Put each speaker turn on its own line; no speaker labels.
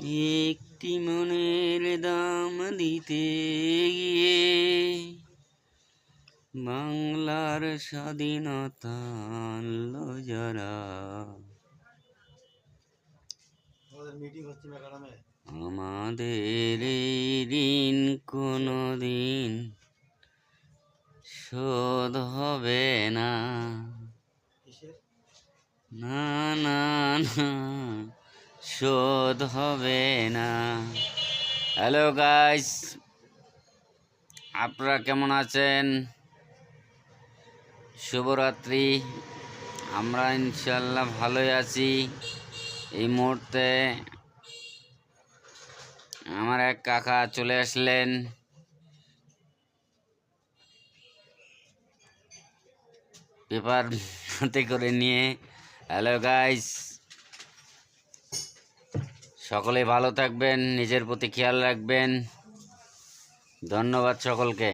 একটি মনের দাম দিতে গিয়ে বাংলার স্বাধীনতা আনলো যারা। আমাদের এই ঋণ কোনোদিন শোধ হবে না, না না না, শোধ হবে না। হ্যালো গাইস, আপনারা কেমন আছেন? শুভরাত্রি। আমরা ইনশাল্লাহ ভালোই আছি। এই মুহূর্তে আমার এক কাকা চলে আসলেন পেপার হাতে করে নিয়ে। হ্যালো গাইস, সকলে ভালো থাকবেন, নিজের প্রতি খেয়াল রাখবেন। ধন্যবাদ সকলকে।